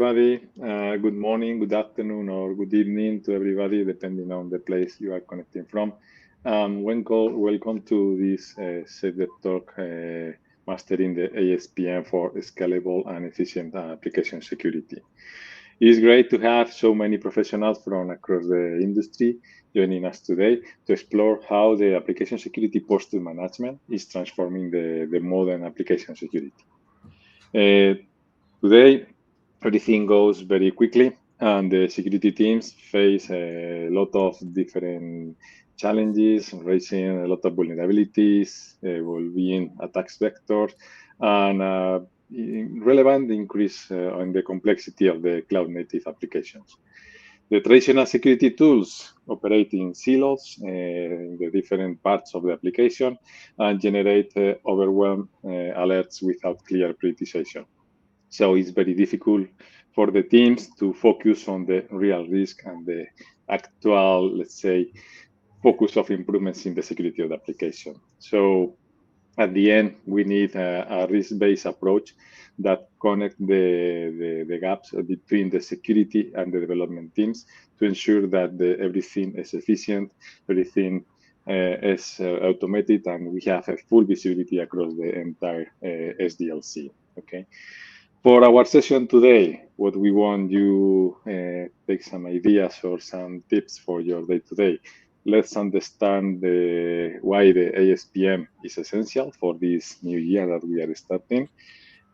everybody. Good morning, good afternoon, or good evening to everybody, depending on the place you are connecting from. Welcome to this SafeDev Talk, Mastering the ASPM for Scalable and Efficient Application Security. It's great to have so many professionals from across the industry joining us today to explore how the application security posture management is transforming the modern application security. Today, everything goes very quickly, and the security teams face a lot of different challenges, raising a lot of vulnerabilities, being attack vectors, and relevant increase in the complexity of the cloud-native applications. The traditional security tools operate in silos in the different parts of the application and generate overwhelmed alerts without clear prioritization. So it's very difficult for the teams to focus on the real risk and the actual, let's say, focus of improvements in the security of the application. So at the end, we need a risk-based approach that connects the gaps between the security and the development teams to ensure that everything is efficient, everything is automated, and we have a full visibility across the entire SDLC. Okay. For our session today, what we want you take some ideas or some tips for your day-to-day. Let's understand why the ASPM is essential for this new year that we are starting.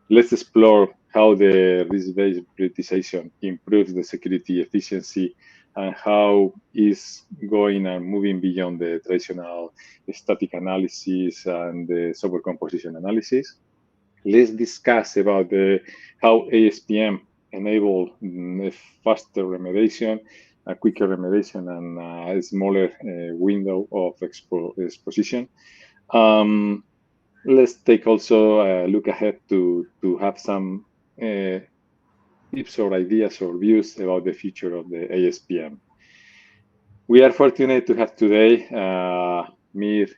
Let's explore how the risk-based prioritization improves the security efficiency and how is going and moving beyond the traditional static analysis and the software composition analysis. Let's discuss about how ASPM enable a faster remediation, a quicker remediation, and a smaller window of exposition. Let's take also a look ahead to have some tips or ideas or views about the future of the ASPM. We are fortunate to have today Meir,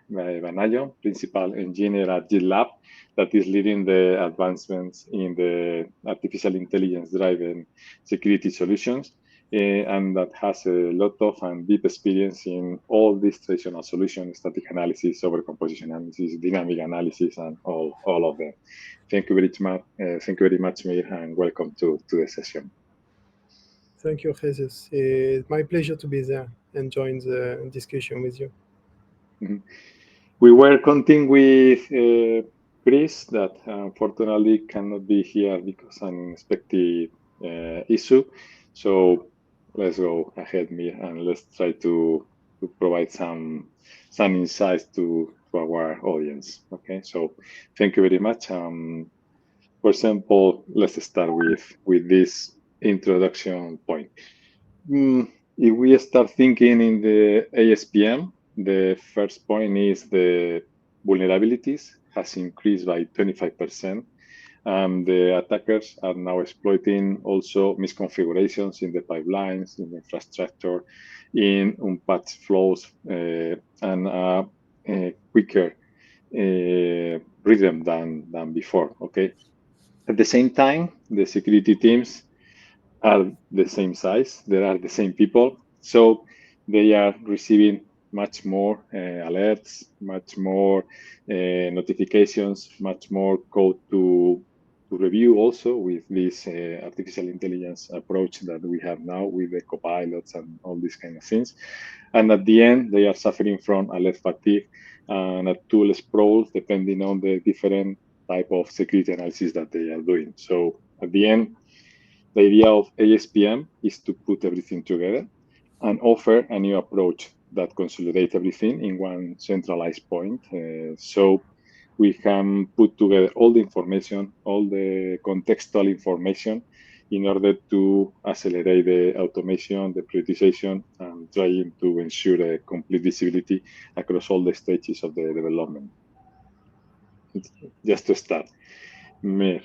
Principal Engineer at GitLab, that is leading the advancements in the artificial intelligence-driven security solutions, and that has a lot of and deep experience in all these traditional solutions, static analysis, overcomposition analysis, dynamic analysis, and all of them. Thank you very much, Meir, and welcome to the session. Thank you, Jesus. It's my pleasure to be there and join the discussion with you. Mm-hmm. We were counting with Chris, that unfortunately cannot be here because of an unexpected issue. So let's go ahead, Meir, and let's try to provide some insights to our audience. Okay, so thank you very much. For example, let's start with this introduction point. If we start thinking in the ASPM, the first point is the vulnerabilities has increased by 25%. The attackers are now exploiting also misconfigurations in the pipelines, in the infrastructure, in unpatched flows, and a quicker rhythm than before. Okay. At the same time, the security teams are the same size. There are the same people, so they are receiving much more alerts, much more notifications, much more code to review also with this artificial intelligence approach that we have now with the copilots and all these kind of things. And at the end, they are suffering from alert fatigue and a tool sprawl depending on the different type of security analysis that they are doing. So at the end, the idea of ASPM is to put everything together and offer a new approach that consolidates everything in one centralized point. So we can put together all the information, all the contextual information in order to accelerate the automation, the prioritization, and trying to ensure a complete visibility across all the stages of the development. Just to start, Meir,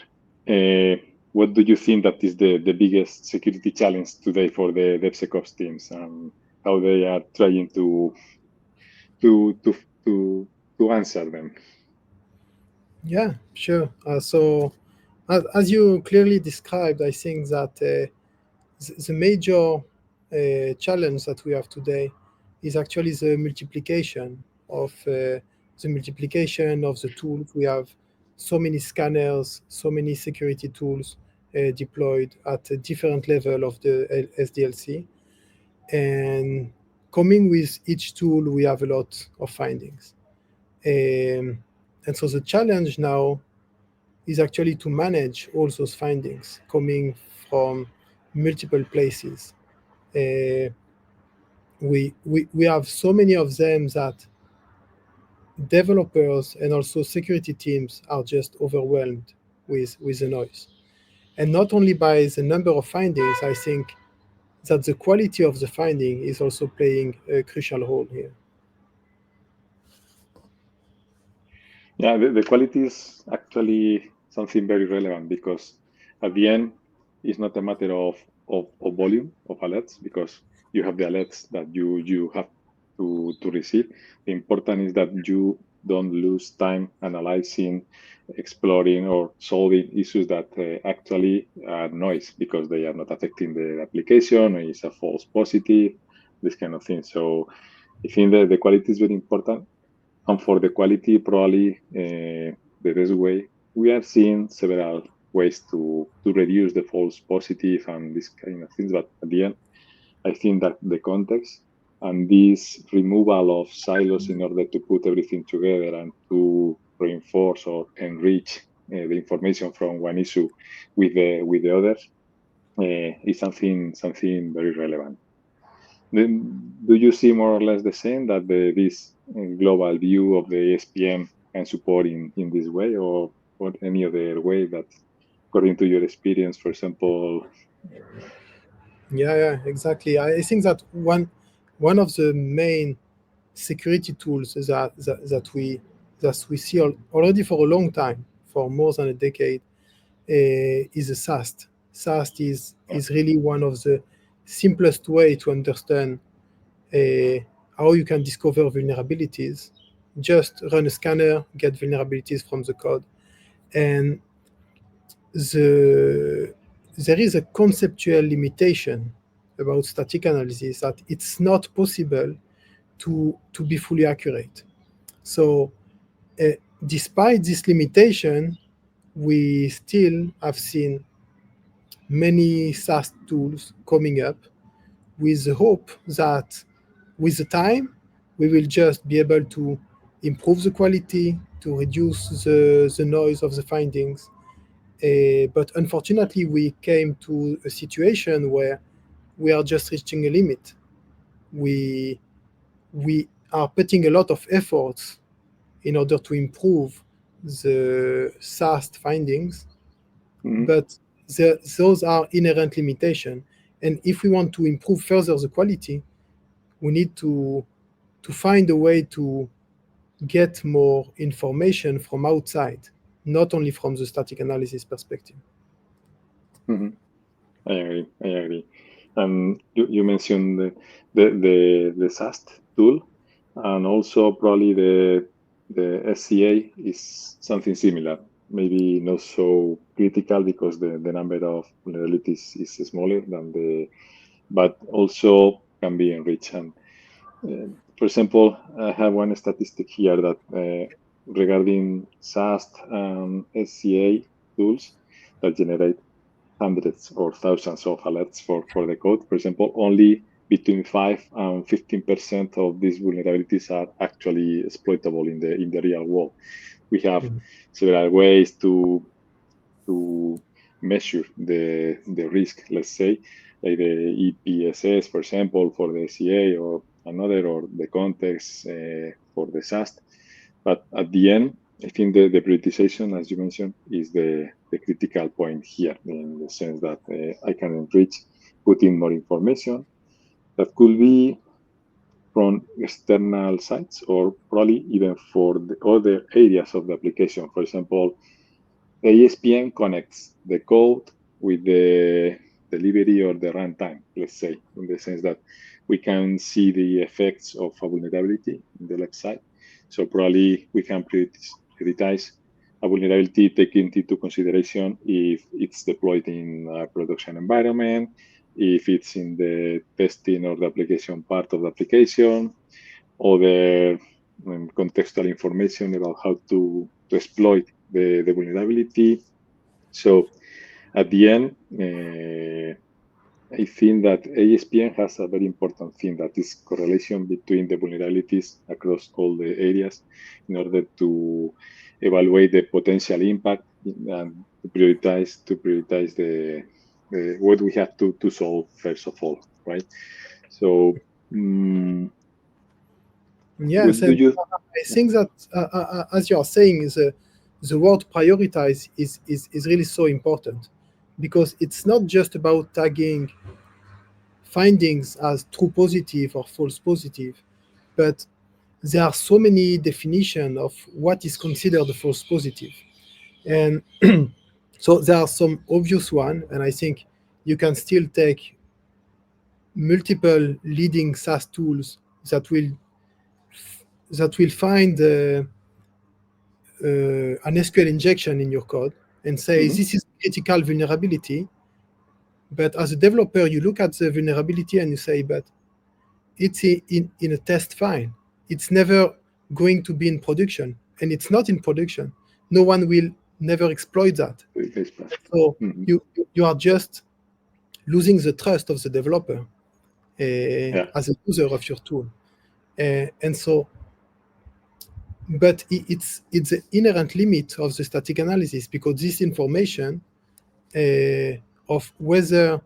what do you think that is the biggest security challenge today for the DevSecOps teams, and how they are trying to answer them? Yeah, sure. So As you clearly described, I think that the major challenge that we have today is actually the multiplication of the tools. We have so many scanners, so many security tools deployed at a different level of the SDLC, and coming with each tool, we have a lot of findings. And so the challenge now is actually to manage all those findings coming from multiple places. We have so many of them that developers and also security teams are just overwhelmed with the noise. And not only by the number of findings, I think that the quality of the finding is also playing a crucial role here. Yeah, the quality is actually something very relevant, because at the end, it's not a matter of volume of alerts, because you have the alerts that you have to receive. The important is that you don't lose time analyzing, exploring, or solving issues that actually are noise, because they are not affecting the application, or it's a false positive, this kind of thing. So I think that the quality is very important. And for the quality, probably the best way, we are seeing several ways to reduce the false positive and this kind of things. But at the end, I think that the context and this removal of silos in order to put everything together and to reinforce or enrich the information from one issue with the others is something very relevant. Then, do you see more or less the same, that this global view of the ASPM can support in this way, or any other way that, according to your experience, for example? Yeah, exactly. I think that one of the main security tools that we see already for a long time, for more than a decade, is a SAST. SAST is really one of the simplest way to understand how you can discover vulnerabilities. Just run a scanner, get vulnerabilities from the code, and there is a conceptual limitation about static analysis, that it's not possible to be fully accurate. So despite this limitation, we still have seen many SAST tools coming up with the hope that with the time, we will just be able to improve the quality, to reduce the noise of the findings. But unfortunately, we came to a situation where we are just reaching a limit. We are putting a lot of efforts in order to improve the SAST findings, but those are inherent limitations. And if we want to improve further the quality, we need to find a way to get more information from outside, not only from the static analysis perspective. I agree. You mentioned the SAST tool, and also probably the SCA is something similar. Maybe not so critical, because the number of vulnerabilities is smaller than but also can be enriched. And for example, I have one statistic here that regarding SAST and SCA tools that generate hundreds or thousands of alerts for the code. For example, only between 5 and 15% of these vulnerabilities are actually exploitable in the real world. We have several ways to measure the risk, let's say, like the EPSS, for example, for the SCA, or another, or the context for the SAST. But at the end, I think the prioritization, as you mentioned, is the critical point here, in the sense that I can enrich, put in more information that could be from external sites, or probably even for the other areas of the application. For example, ASPM connects the code with the delivery or the runtime, let's say, in the sense that we can see the effects of a vulnerability in the left side. So probably we can prioritize a vulnerability taking into consideration if it's deployed in a production environment, if it's in the testing or the application part of the application, other contextual information about how to exploit the vulnerability. So at the end, I think that ASPM has a very important thing, that is correlation between the vulnerabilities across all the areas in order to evaluate the potential impact and to prioritize the what we have to solve first of all, right? So yes, and I think that as you are saying, the word prioritize is really so important, because it's not just about tagging findings as true positive or false positive, but there are so many definitions of what is considered a false positive. And so there are some obvious ones, and I think you can still take multiple leading SaaS tools that will find an SQL injection in your code and say this is a critical vulnerability. But as a developer, you look at the vulnerability and you say, but it's in a test file. It's never going to be in production, and it's not in production. No one will never exploit that. So you are just losing the trust of the developer as a user of your tool. And so, but it's the inherent limit of the static analysis, because this information of whether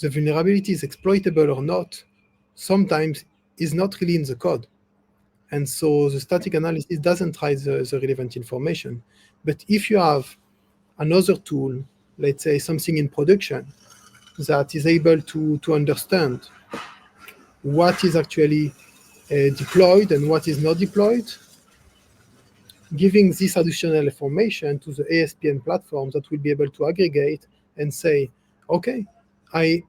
the vulnerability is exploitable or not sometimes is not really in the code. And so the static analysis doesn't hide the relevant information. But if you have another tool, let's say something in production, that is able to understand what is actually deployed and what is not deployed, giving this additional information to the ASPM platform that will be able to aggregate and say, okay, I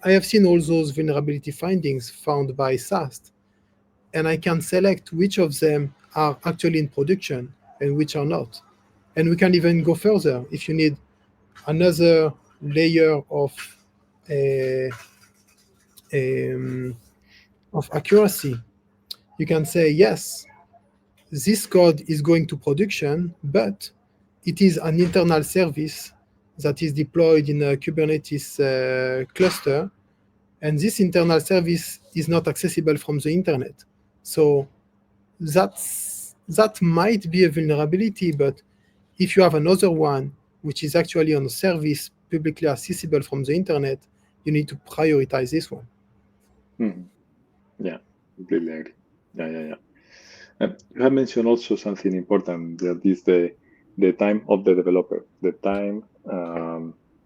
have seen all those vulnerability findings found by SAST, and I can select which of them are actually in production and which are not. And we can even go further. If you need another layer of accuracy, you can say, yes, this code is going to production, but it is an internal service that is deployed in a Kubernetes cluster, and this internal service is not accessible from the internet. So that might be a vulnerability, but if you have another one which is actually on a service publicly accessible from the internet, you need to prioritize this one. Yeah, completely agree. Yeah. You have mentioned also something important, that is the time of the developer, the time,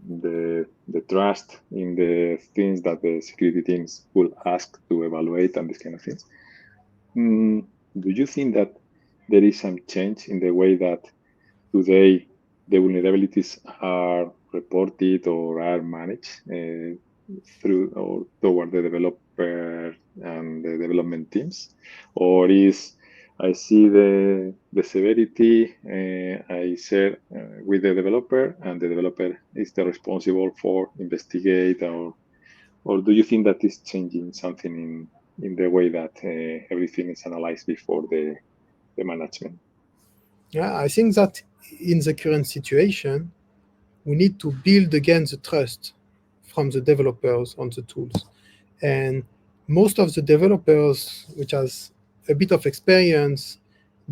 the trust in the things that the security teams will ask to evaluate and these kind of things. Do you think that there is some change in the way that today the vulnerabilities are reported or are managed through or toward the developer and the development teams? Or is I see the severity, I share with the developer, and the developer is the responsible for investigate, or do you think that is changing something in the way that everything is analyzed before the management? Yeah, I think that in the current situation, we need to build again the trust from the developers on the tools. And most of the developers, which has a bit of experience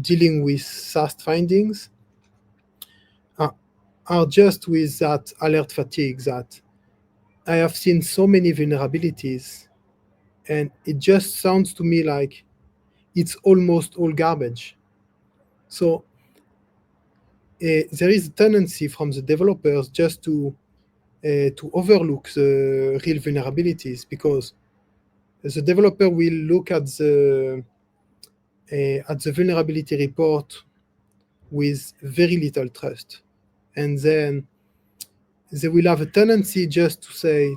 dealing with SAST findings, are just with that alert fatigue that I have seen so many vulnerabilities, and it just sounds to me like it's almost all garbage. So there is a tendency from the developers just to overlook the real vulnerabilities, because the developer will look at the vulnerability report with very little trust, and then they will have a tendency just to say,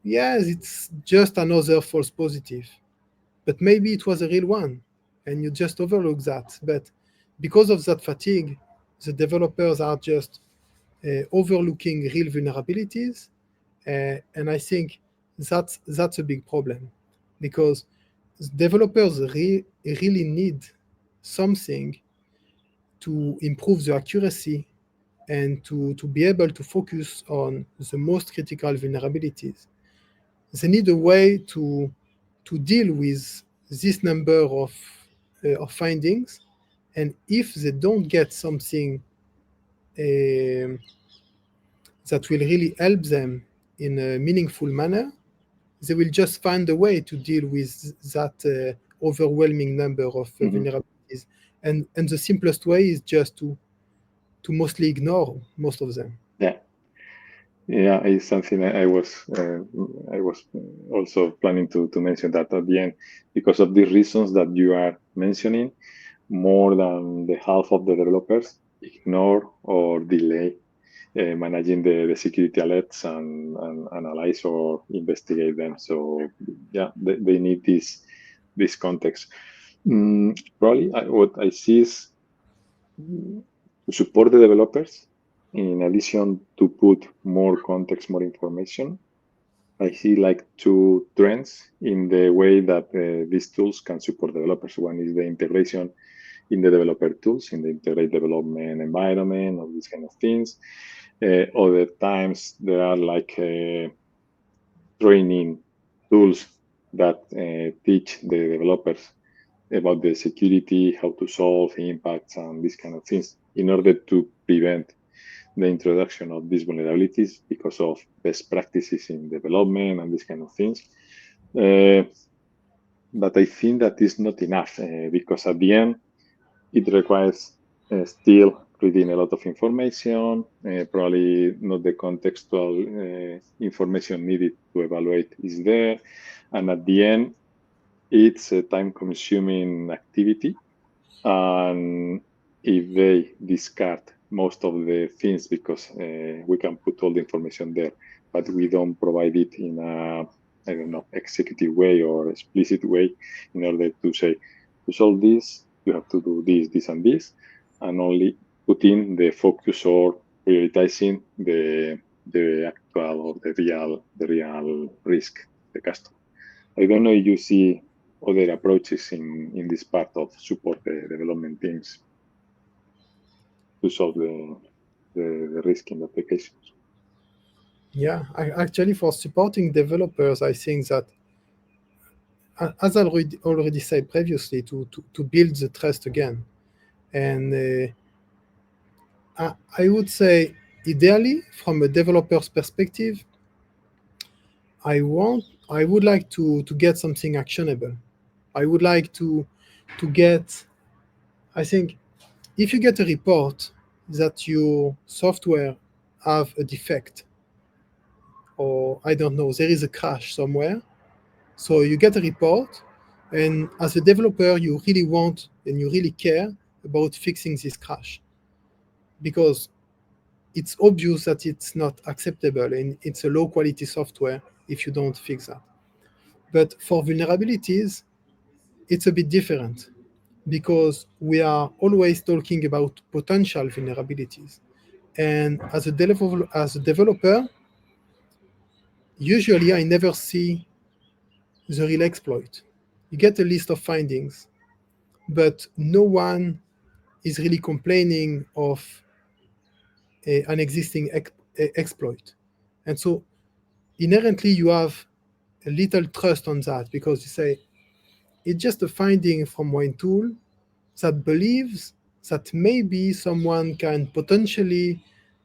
yes, it's just another false positive, but maybe it was a real one, and you just overlook that. But because of that fatigue, the developers are just overlooking real vulnerabilities, and I think that's a big problem, because developers really need something to improve the accuracy and to be able to focus on the most critical vulnerabilities. They need a way to deal with this number of findings, and if they don't get something that will really help them in a meaningful manner, they will just find a way to deal with that overwhelming number of vulnerabilities. And the simplest way is just to mostly ignore most of them. Yeah, it's something I was also planning to mention that at the end, because of the reasons that you are mentioning, more than the half of the developers ignore or delay managing the security alerts and analyze or investigate them. So yeah, they need this context. Probably what I see is to support the developers, in addition to put more context, more information. I see like two trends in the way that these tools can support developers. One is the integration in the developer tools, in the integrated development environment, all these kind of things. Other times there are like training tools that teach the developers about the security, how to solve impacts and these kind of things in order to prevent the introduction of these vulnerabilities because of best practices in development and these kind of things. But I think that is not enough because at the end, it requires still reading a lot of information, probably not the contextual information needed to evaluate is there. And at the end, it's a time-consuming activity. And if they discard most of the things because we can put all the information there, but we don't provide it in a, I don't know, executive way or explicit way in order to say, to solve this, you have to do this, this, and this, and only putting the focus or prioritizing the actual or the real risk, the customer. I don't know if you see other approaches in this part of support the development teams to solve the risk in the applications. Yeah, actually, for supporting developers, I think that, as I already said previously, to build the trust again. And I would say, ideally, from a developer's perspective, I would like to get something actionable. I would like to get, I think, if you get a report that your software have a defect, or I don't know, there is a crash somewhere, so you get a report, and as a developer, you really want and you really care about fixing this crash, because it's obvious that it's not acceptable and it's a low quality software if you don't fix that. But for vulnerabilities, it's a bit different, because we are always talking about potential vulnerabilities. And as a developer, usually I never see the real exploit. You get a list of findings, but no one is really complaining of an existing exploit. And so inherently you have a little trust on that, because you say, it's just a finding from one tool that believes that maybe someone can potentially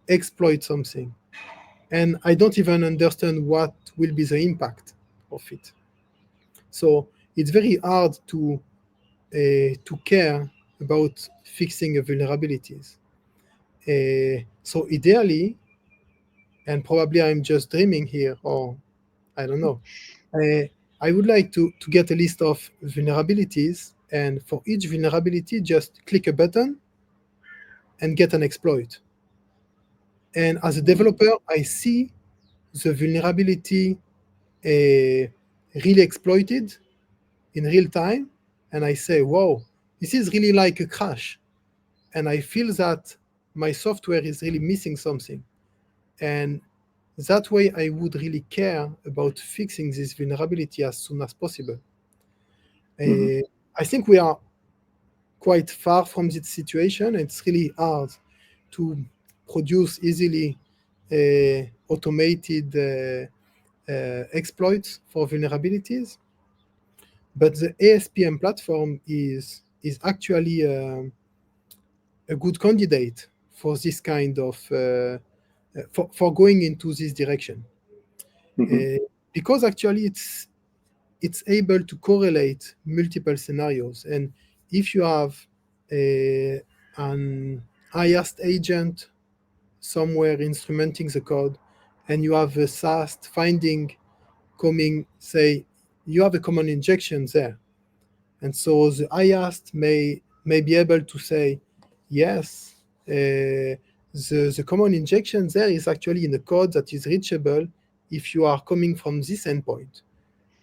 exploit something. And I don't even understand what will be the impact of it. So it's very hard to care about fixing vulnerabilities. So ideally, and probably I'm just dreaming here, or I don't know, I would like to get a list of vulnerabilities, and for each vulnerability, just click a button and get an exploit. And as a developer, I see the vulnerability really exploited in real time, and I say, wow, this is really like a crash. and I feel that my software is really missing something. And that way I would really care about fixing this vulnerability as soon as possible. I think we are quite far from this situation. It's really hard to produce easily automated exploits for vulnerabilities. But the ASPM platform is actually a good candidate for this kind of for going into this direction, because actually it's able to correlate multiple scenarios. And if you have an IAST agent somewhere instrumenting the code, and you have a SAST finding coming, say you have a common injection there, and so the IAST may be able to say, yes, the common injection there is actually in a code that is reachable if you are coming from this endpoint.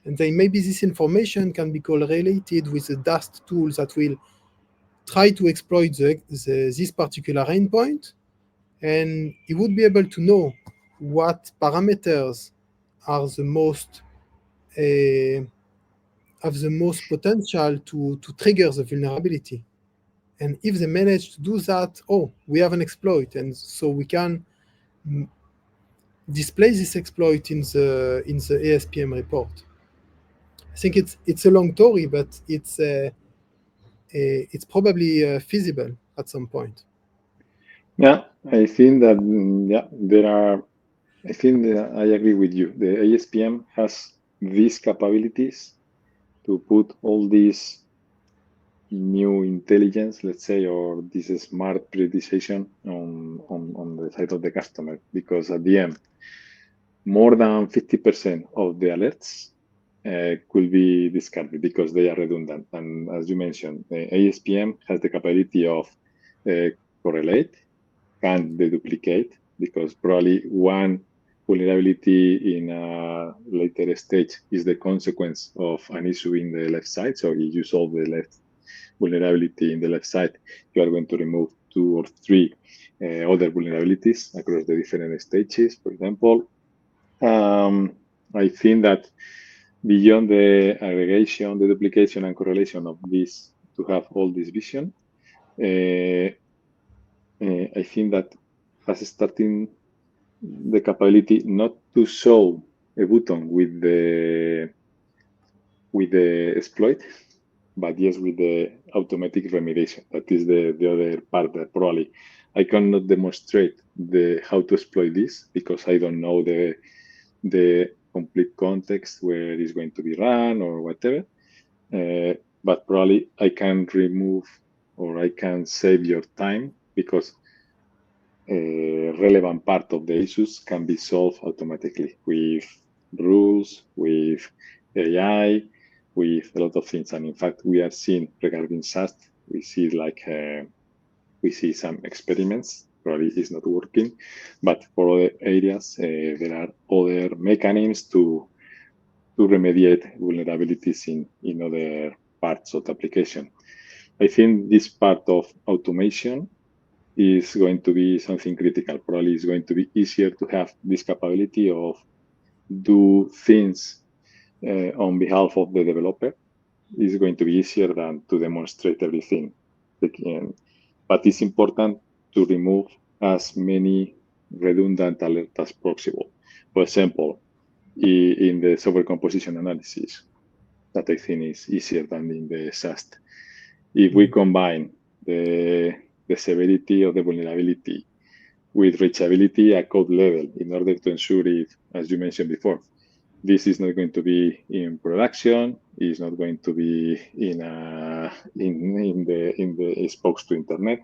And then maybe this information can be correlated with the DAST tool that will try to exploit this particular endpoint, and it would be able to know what parameters are the most have the most potential to trigger the vulnerability. And if they manage to do that, oh, we have an exploit, and so we can display this exploit in the ASPM report. I think it's a long story, but it's probably feasible at some point. Yeah, I think that there are. I think that I agree with you. The ASPM has these capabilities to put all these new intelligence, let's say, or this smart prioritization on the side of the customer, because at the end, more than 50% of the alerts could be discarded because they are redundant. And as you mentioned, the ASPM has the capability of correlate, can't deduplicate, because probably one vulnerability in a later stage is the consequence of an issue in the left side. So if you solve the left vulnerability in the left side, you are going to remove 2 or 3 other vulnerabilities across the different stages, for example. I think that beyond the aggregation, the duplication, and correlation of this, to have all this vision, I think that has starting the capability not to show a button with the exploit, but yes, with the automatic remediation. That is the other part that probably I cannot demonstrate how to exploit this, because I don't know the complete context where it's going to be run or whatever. But probably I can remove, or I can save your time, because a relevant part of the issues can be solved automatically with rules, with AI, with a lot of things. And in fact, we are seeing regarding SAST, we see some experiments. Probably it's not working, but for other areas, there are other mechanisms to remediate vulnerabilities in other parts of the application. I think this part of automation is going to be something critical. Probably it's going to be easier to have this capability of do things on behalf of the developer. It's going to be easier than to demonstrate everything. But it's important to remove as many redundant alerts as possible. For example, in the software composition analysis, that I think is easier than in the SAST. If we combine the severity of the vulnerability with reachability at code level, in order to ensure if, as you mentioned before, this is not going to be in production, is not going to be in the spokes to internet.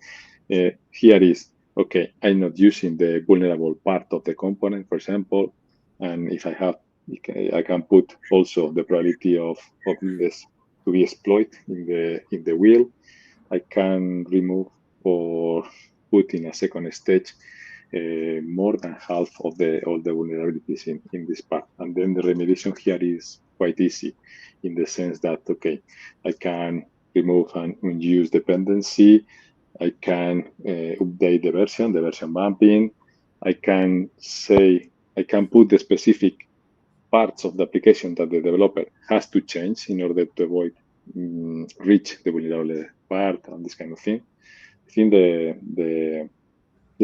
Here is, okay, I'm not using the vulnerable part of the component, for example, and if I have, I can put also the probability of this to be exploited in the wheel. I can remove or put in a second stage more than half of all the vulnerabilities in this part. And then the remediation here is quite easy, in the sense that, okay, I can remove an unused dependency, I can update the version mapping. I can put the specific parts of the application that the developer has to change in order to avoid reach the vulnerable part and this kind of thing. I think the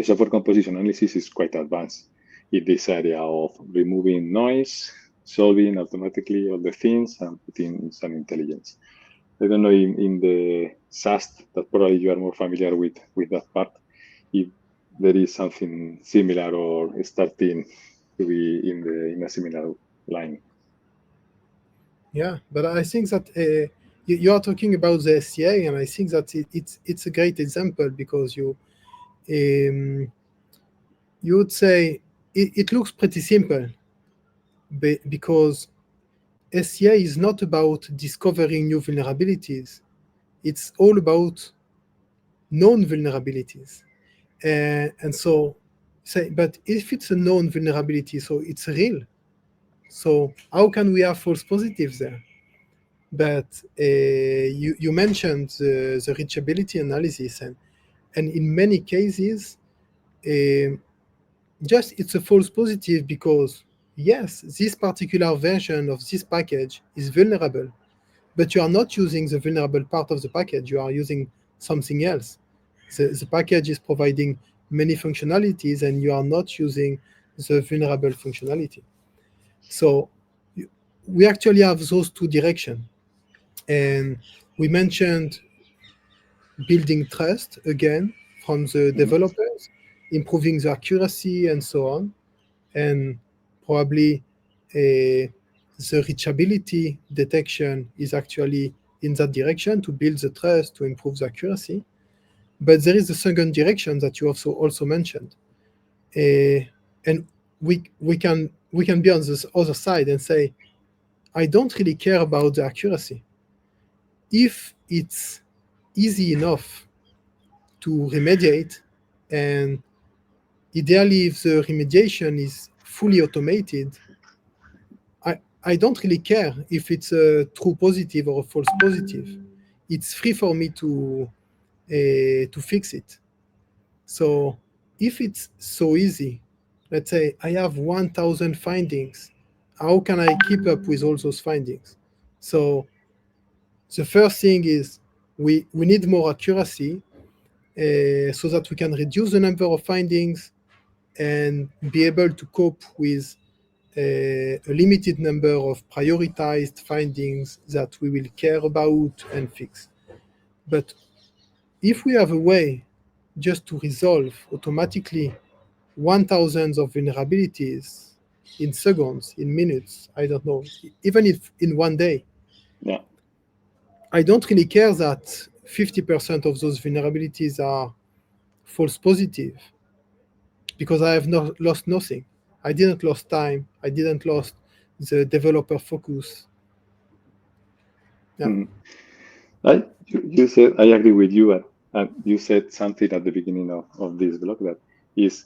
software composition analysis is quite advanced in this area of removing noise, solving automatically all the things, and putting some intelligence. I don't know in the SAST that probably you are more familiar with that part, if there is something similar or starting to be in a similar line. Yeah, but I think that you are talking about the SCA, and I think that it's a great example because you would say it looks pretty simple because SCA is not about discovering new vulnerabilities. It's all about known vulnerabilities. And so, but if it's a known vulnerability, so it's real. So how can we have false positives there? But you mentioned the reachability analysis, and in many cases, just it's a false positive because yes, this particular version of this package is vulnerable, but you are not using the vulnerable part of the package, you are using something else. The package is providing many functionalities and you are not using the vulnerable functionality. So we actually have those two directions. And we mentioned building trust again from the developers, improving the accuracy and so on. And probably the reachability detection is actually in that direction to build the trust, to improve the accuracy. But there is a second direction that you also mentioned. And we can be on this other side and say, I don't really care about the accuracy. If it's easy enough to remediate, and ideally if the remediation is fully automated, I don't really care if it's a true positive or a false positive. It's free for me to fix it. So if it's so easy, let's say I have 1,000 findings, how can I keep up with all those findings? So the first thing is we need more accuracy so that we can reduce the number of findings and be able to cope with a limited number of prioritized findings that we will care about and fix. But if we have a way just to resolve automatically 1,000 of vulnerabilities in seconds, in minutes, I don't know, even if in one day, Yeah. I don't really care that 50% of those vulnerabilities are false positive because I have lost nothing. I didn't lose time. I didn't lose the developer focus. Yeah. You said, I agree with you, and you said something at the beginning of this blog that is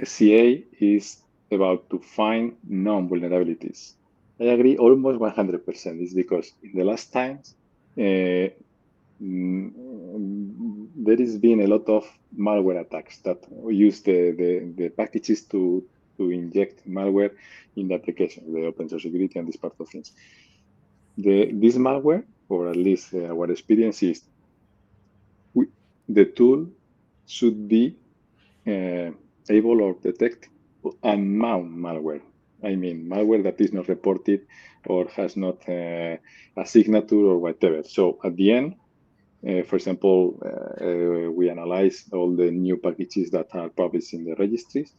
SCA is about to find known vulnerabilities. I agree almost 100%. It's because in the last times, there has been a lot of malware attacks that use the packages to inject malware in the application, the open source security and this part of things. This malware, or at least our experience is, the tool should be able or detect unknown malware. I mean, malware that is not reported or has not a signature or whatever. So at the end, for example, we analyze all the new packages that are published in the registries.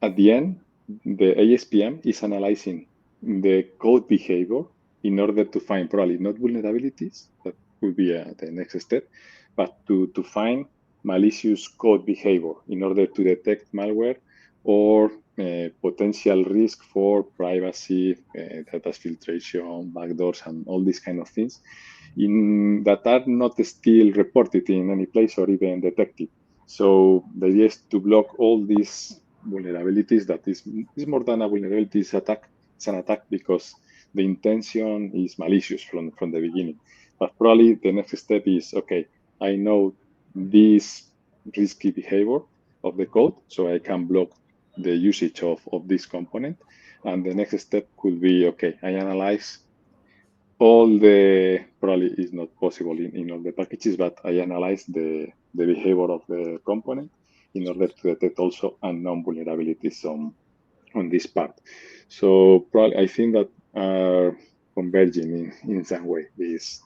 At the end, the ASPM is analyzing the code behavior in order to find probably not vulnerabilities, that would be the next step, but to find malicious code behavior in order to detect malware or potential risk for privacy, data filtration, backdoors, and all these kind of things that are not still reported in any place or even detected. So the idea is to block all these vulnerabilities. That is more than a vulnerability, it's attack. It's an attack because the intention is malicious from the beginning. But probably the next step is, okay, I know this risky behavior of the code, so I can block the usage of this component. And the next step could be, okay, I analyze all the, probably is not possible in all the packages, but I analyze the behavior of the component in order to detect also unknown vulnerabilities on this part. So probably I think that are converging in some way this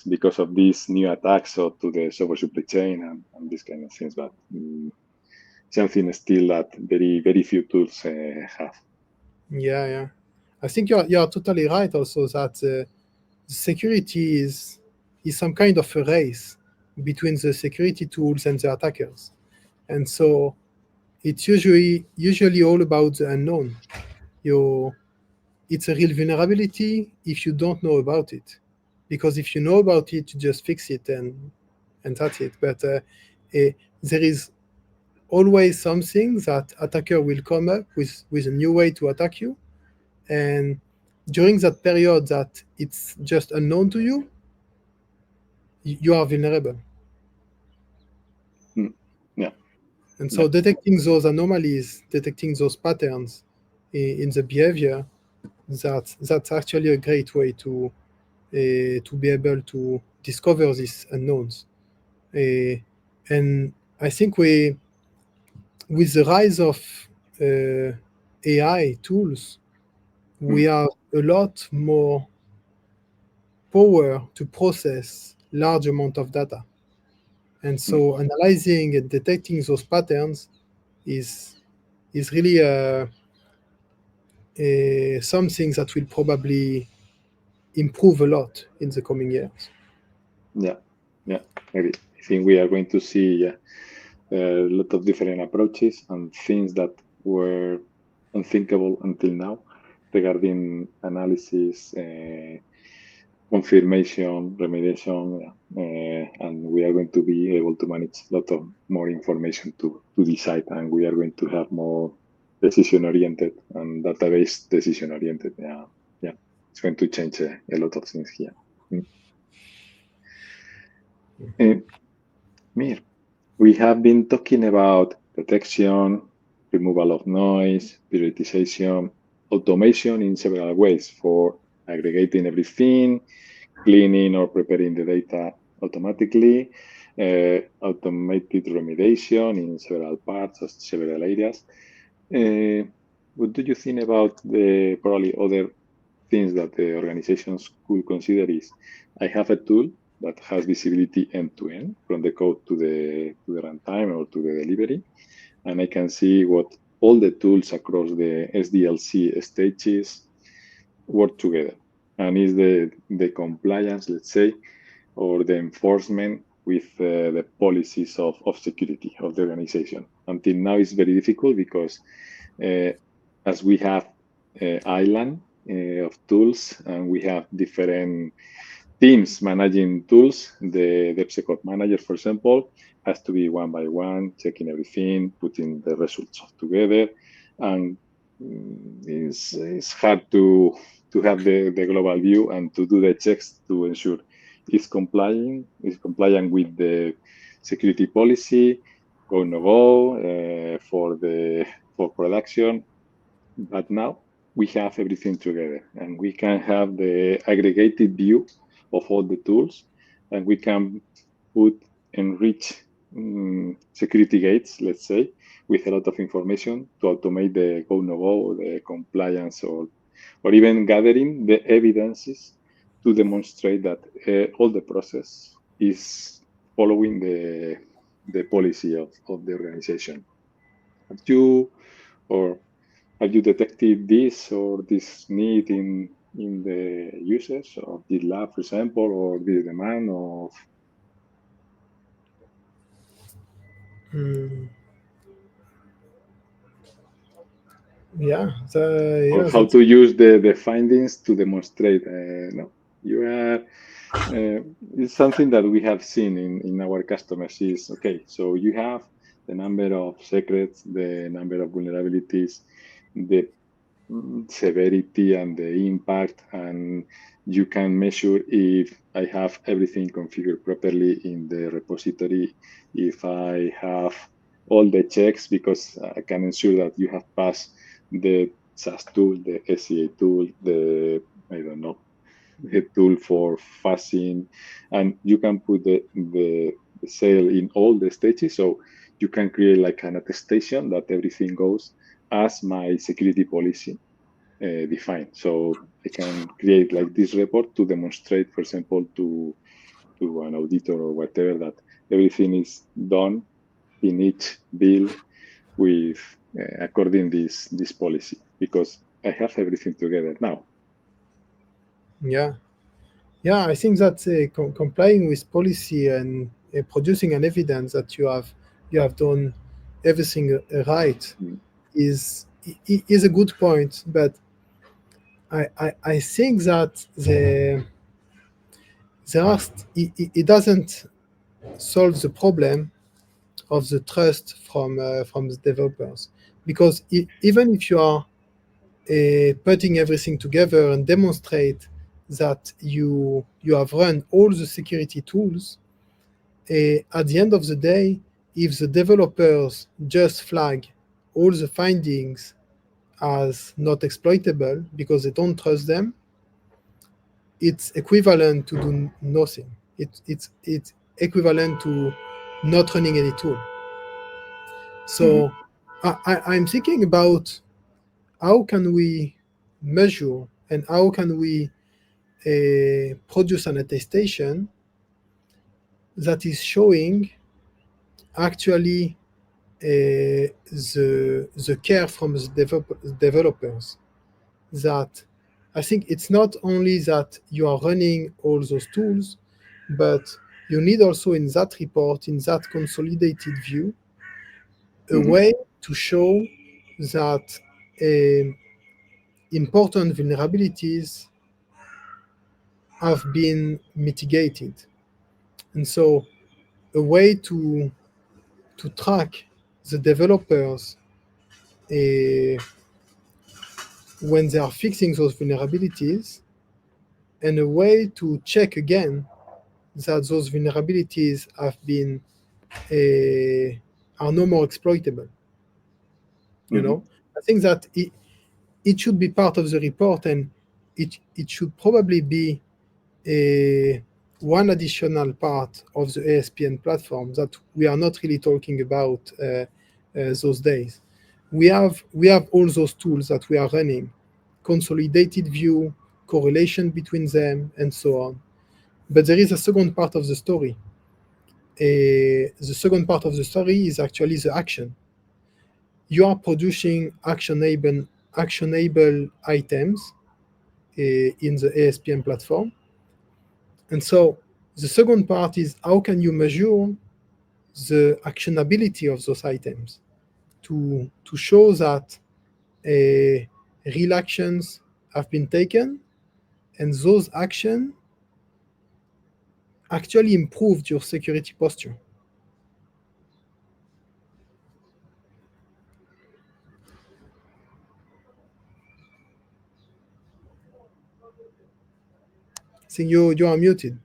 because of these new attacks or to the software supply chain and these kind of things, but something still that very few tools have. Yeah. I think you're totally right also that security is some kind of a race between the security tools and the attackers. And so it's usually all about the unknown. It's a real vulnerability if you don't know about it. Because if you know about it, you just fix it and that's it. But there is always something that attacker will come up with a new way to attack you. And during that period that it's just unknown to you, you are vulnerable. Yeah. And so detecting those anomalies, detecting those patterns in the behavior, that's actually a great way to be able to discover these unknowns. And I think with the rise of AI tools, we have a lot more power to process large amount of data. And so analyzing and detecting those patterns is really something that will probably improve a lot in the coming years. Yeah. Maybe. I think we are going to see a lot of different approaches and things that were unthinkable until now regarding analysis, confirmation, remediation, and we are going to be able to manage a lot of more information to decide, and we are going to have more decision-oriented and database decision-oriented. Yeah, it's going to change a lot of things here. Meir, we have been talking about detection, removal of noise, prioritization, automation in several ways for aggregating everything, cleaning or preparing the data automatically, automated remediation in several parts of several areas. What do you think about the probably other things that the organizations could consider is, I have a tool that has visibility end-to-end from the code to the runtime or to the delivery, and I can see what all the tools across the SDLC stages work together. And is the compliance, let's say, or the enforcement with the policies of security of the organization. Until now, it's very difficult because as we have island of tools and we have different teams managing tools, the DevSecOps manager, for example, has to be one by one, checking everything, putting the results together, and it's hard to have the global view and to do the checks to ensure it's compliant with the security policy, go no go for production. But now we have everything together, and we can have the aggregated view of all the tools, and we can put enrich security gates, let's say, with a lot of information to automate the go no go, the compliance, or even gathering the evidences to demonstrate that all the process is following the policy of the organization. Have you detected this or this need in the users of GitLab, for example, or the demand of? Or how to use the findings to demonstrate. No, you are. It's something that we have seen in our customers is, okay, so you have the number of secrets, the number of vulnerabilities, the severity and the impact, and you can measure if I have everything configured properly in the repository, if I have all the checks, because I can ensure that you have passed the SAST tool, the SCA tool, the, I don't know, the tool for fuzzing, and you can put the sale in all the stages. So you can create like an attestation that everything goes as my security policy defined. So I can create like this report to demonstrate, for example, to an auditor or whatever, that everything is done in each bill with according this policy, because I have everything together now. Yeah. Yeah, I think that complying with policy and producing an evidence that you have done everything right is a good point. But I think that it doesn't solve the problem of the trust from the developers, because even if you are putting everything together and demonstrate that you have run all the security tools, at the end of the day, if the developers just flag all the findings as not exploitable because they don't trust them, it's equivalent to do nothing. It's equivalent to not running any tool. So I'm thinking about how can we measure and how can we produce an attestation that is showing actually the care from the developers. That I think it's not only that you are running all those tools, but you need also in that report, in that consolidated view, a way to show that important vulnerabilities have been mitigated. And so a way to track the developers when they are fixing those vulnerabilities, and a way to check again that those vulnerabilities have been are no more exploitable. You know, I think that it should be part of the report, and it should probably be one additional part of the ASPM platform that we are not really talking about those days. We have all those tools that we are running, consolidated view, correlation between them, and so on. But there is a second part of the story. The second part of the story is actually the action. You are producing actionable items in the ASPM platform. And so the second part is how can you measure the actionability of those items to show that real actions have been taken, and those actions actually improved your security posture. So you are muted.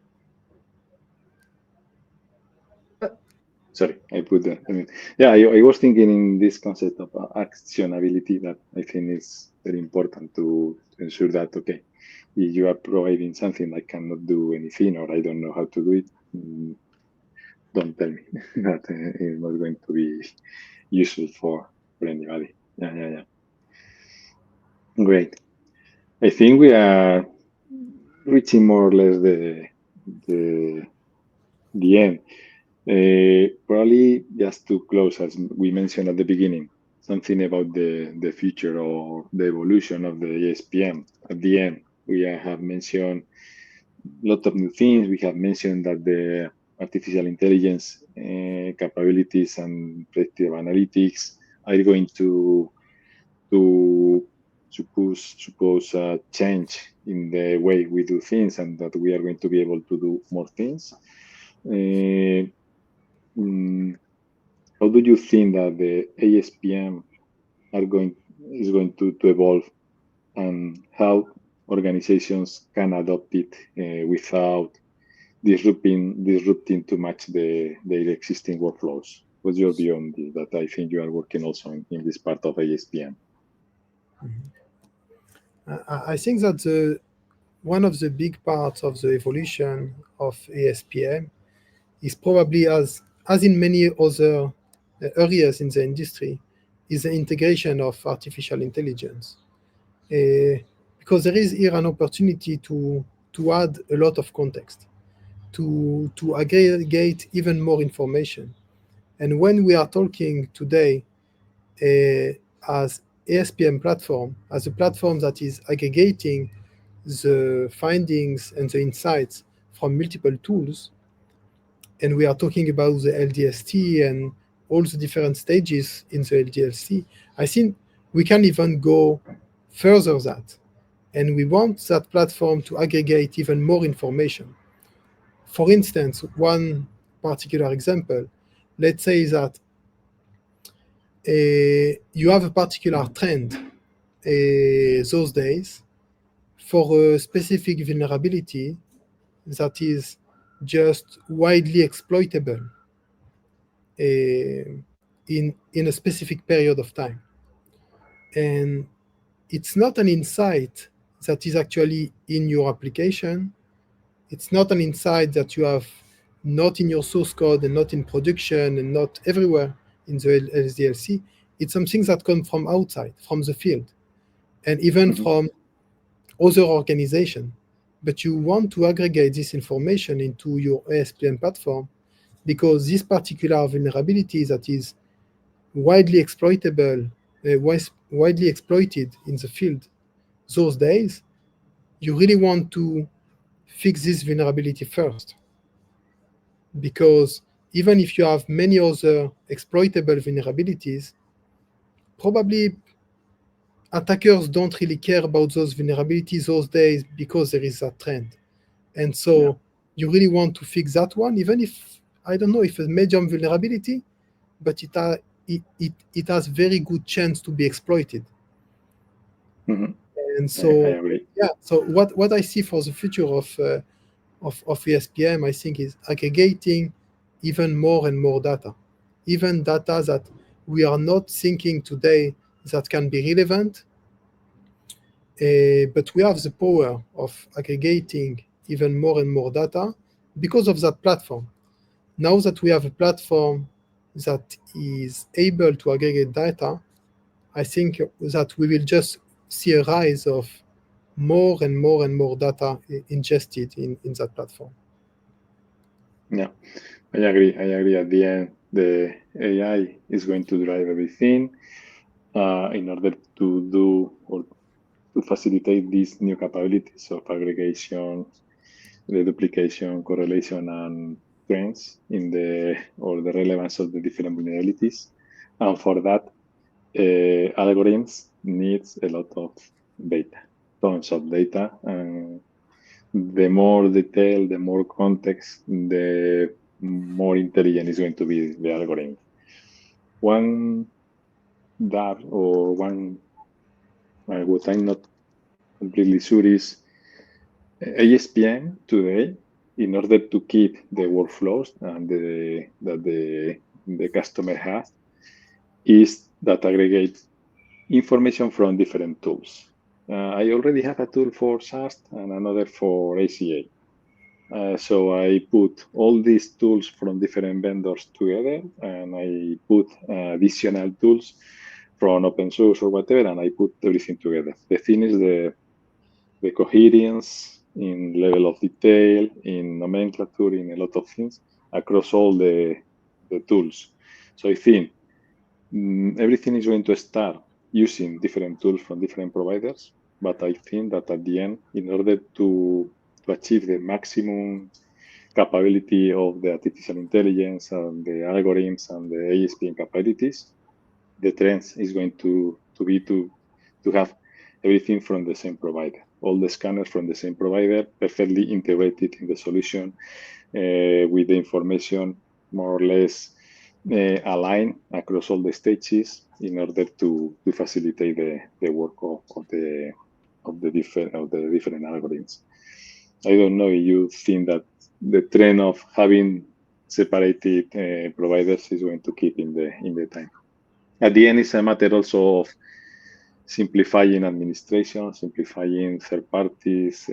Sorry, I put that. I mean, yeah, I was thinking in this concept of actionability that I think is very important to ensure that, okay, if you are providing something I cannot do anything or I don't know how to do it, don't tell me that it's not going to be useful for anybody. Yeah. Great. I think we are reaching more or less the end. Probably just to close, as we mentioned at the beginning, something about the future or the evolution of the ASPM. At the end, we have mentioned a lot of new things. We have mentioned that the artificial intelligence capabilities and predictive analytics are going to suppose a change in the way we do things, and that we are going to be able to do more things. How do you think that the ASPM is going to evolve and how organizations can adopt it without disrupting too much their existing workflows. What's your view on this? That I think you are working also in this part of ASPM. I think that one of the big parts of the evolution of ASPM is probably, as in many other areas in the industry, is the integration of artificial intelligence. Because there is here an opportunity to add a lot of context, to aggregate even more information. And when we are talking today as ASPM platform, as a platform that is aggregating the findings and the insights from multiple tools, and we are talking about the LDST and all the different stages in the LDLC, I think we can even go further that. And we want that platform to aggregate even more information. For instance, one particular example, let's say that you have a particular trend those days for a specific vulnerability that is just widely exploitable in a specific period of time. And it's not an insight that is actually in your application. It's not an insight that you have not in your source code and not in production and not everywhere in the SDLC. It's something that comes from outside, from the field, and even from other organizations. But you want to aggregate this information into your ASPM platform because this particular vulnerability that is widely exploitable, widely exploited in the field those days, you really want to fix this vulnerability first. Because even if you have many other exploitable vulnerabilities, probably attackers don't really care about those vulnerabilities those days because there is that trend. And so you really want to fix that one, even if, I don't know, if a medium vulnerability, but it has very good chance to be exploited. And so, yeah, so what I see for the future of ASPM, I think, is aggregating even more and more data, even data that we are not thinking today that can be relevant, but we have the power of aggregating even more and more data because of that platform. Now that we have a platform that is able to aggregate data, I think that we will just see a rise of more and more and more data ingested in that platform. Yeah, I agree. At the end, the AI is going to drive everything in order to do or to facilitate these new capabilities of aggregation, the duplication, correlation, and trends in the relevance of the different vulnerabilities. And for that, algorithms needs a lot of data, tons of data. And the more detail, the more context, the more intelligent is going to be the algorithm. One that, or one, what I'm not completely sure is ASPM today, in order to keep the workflows and that the customer has, is that aggregates information from different tools. I already have a tool for SAST and another for ACA. So I put all these tools from different vendors together, and I put additional tools from open source or whatever, and I put everything together. The thing is the coherence in level of detail, in nomenclature, in a lot of things across all the tools. So I think everything is going to start using different tools from different providers, but I think that at the end, in order to achieve the maximum capability of the artificial intelligence and the algorithms and the ASPM capabilities, the trend is going to be to have everything from the same provider, all the scanners from the same provider, perfectly integrated in the solution with the information more or less aligned across all the stages in order to facilitate the work of the the different algorithms. I don't know if you think that the trend of having separated providers is going to keep in the time. At the end, it's a matter also of simplifying administration, simplifying third parties,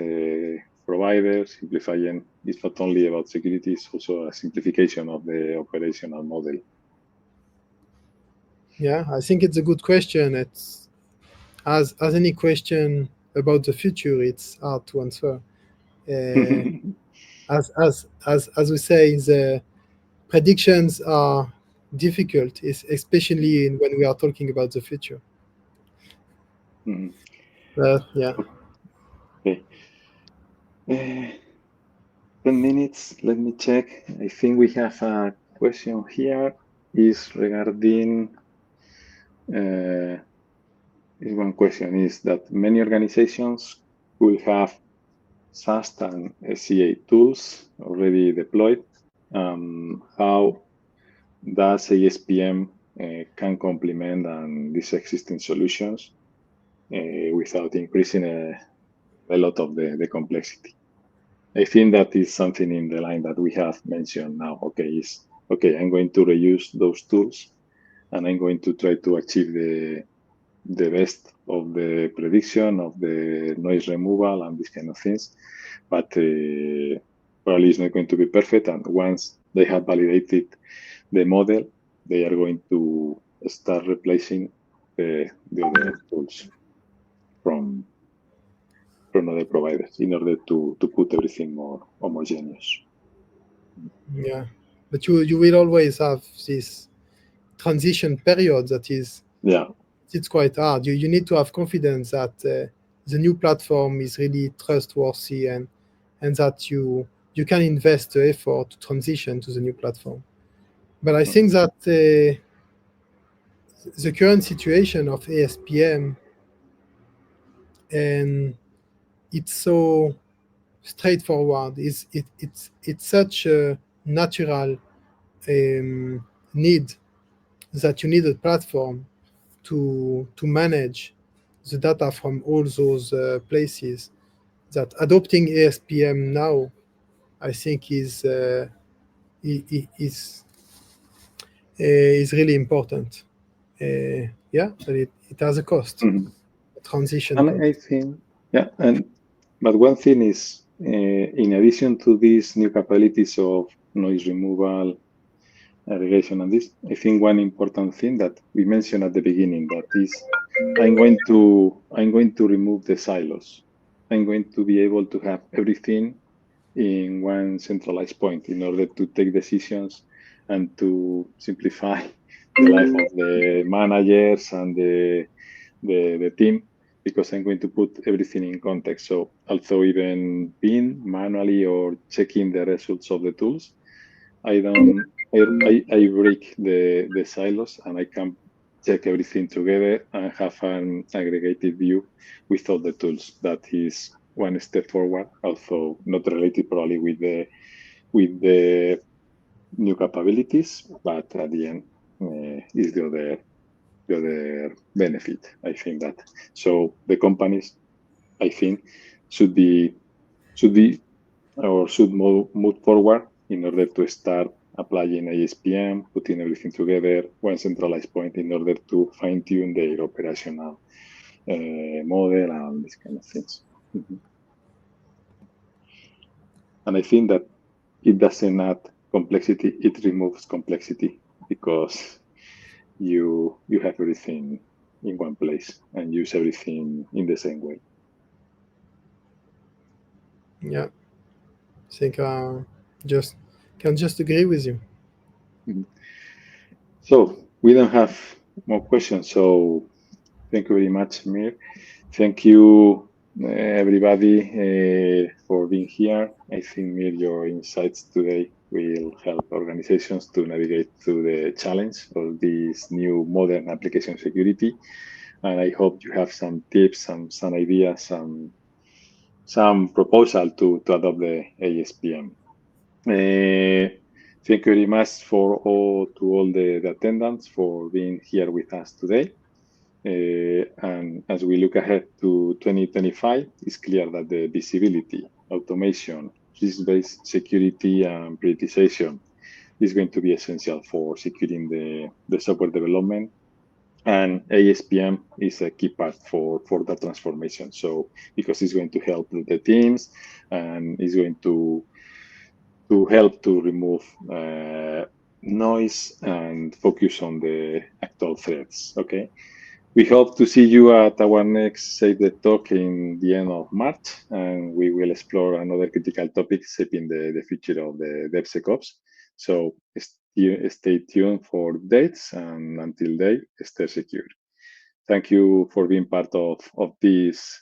providers, simplifying. It's not only about security; it's also a simplification of the operational model. Yeah, I think it's a good question. It's as any question about the future, it's hard to answer. As we say, the predictions are difficult, especially when we are talking about the future. Yeah. Okay. 10 minutes. Let me check. I think we have a question here. Is regarding. One question is that many organizations will have SAST and SCA tools already deployed. How does ASPM can complement these existing solutions without increasing a lot of the complexity? I think that is something in the line that we have mentioned now. Okay, I'm going to reuse those tools, and I'm going to try to achieve the best of the prediction of the noise removal and these kind of things, but probably it's not going to be perfect. And once they have validated the model, they are going to start replacing the other tools from other providers in order to put everything more homogeneous. Yeah, but you will always have this transition period that is, it's quite hard. You need to have confidence that the new platform is really trustworthy and that you can invest the effort to transition to the new platform. But I think that the current situation of ASPM, and it's so straightforward, it's such a natural need that you need a platform to manage the data from all those places, that adopting ASPM now, I think, is really important. Yeah, but it has a cost, a transition and cost. I think, but one thing is, in addition to these new capabilities of noise removal, aggregation, and this, I think one important thing that we mentioned at the beginning, that is, I'm going to remove the silos. I'm going to be able to have everything in one centralized point in order to take decisions and to simplify the life of the managers and the team, because I'm going to put everything in context. So also even being manually or checking the results of the tools, I break the silos, and I can check everything together and have an aggregated view with all the tools. That is one step forward, also not related probably with the new capabilities, but at the end is the other benefit. I think that so the companies, I think, should move forward in order to start applying ASPM, putting everything together, one centralized point in order to fine-tune their operational model and these kind of things. And I think that it doesn't add complexity, it removes complexity, because you have everything in one place and use everything in the same way. Yeah, I think can just agree with you. So we don't have more questions. So thank you very much, Meir. Thank you, everybody, for being here. I think, Meir, your insights today will help organizations to navigate through the challenge of this new modern application security. And I hope you have some tips, some ideas, some proposal to adopt the ASPM. Thank you very much to all the attendants for being here with us today. And as we look ahead to 2025, it's clear that the visibility, automation, risk-based security, and prioritization is going to be essential for securing the software development. And ASPM is a key part for that transformation. So because it's going to help the teams and it's going to help to remove noise and focus on the actual threats. Okay. We hope to see you at our next Save the Talk in the end of March, and we will explore another critical topic shaping the future of the DevSecOps. So stay tuned for dates, and until then, stay secure. Thank you for being part of this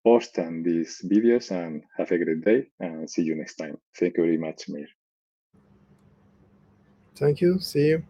post and these videos, and have a great day, and see you next time. Thank you very much, Meir. Thank you. See you.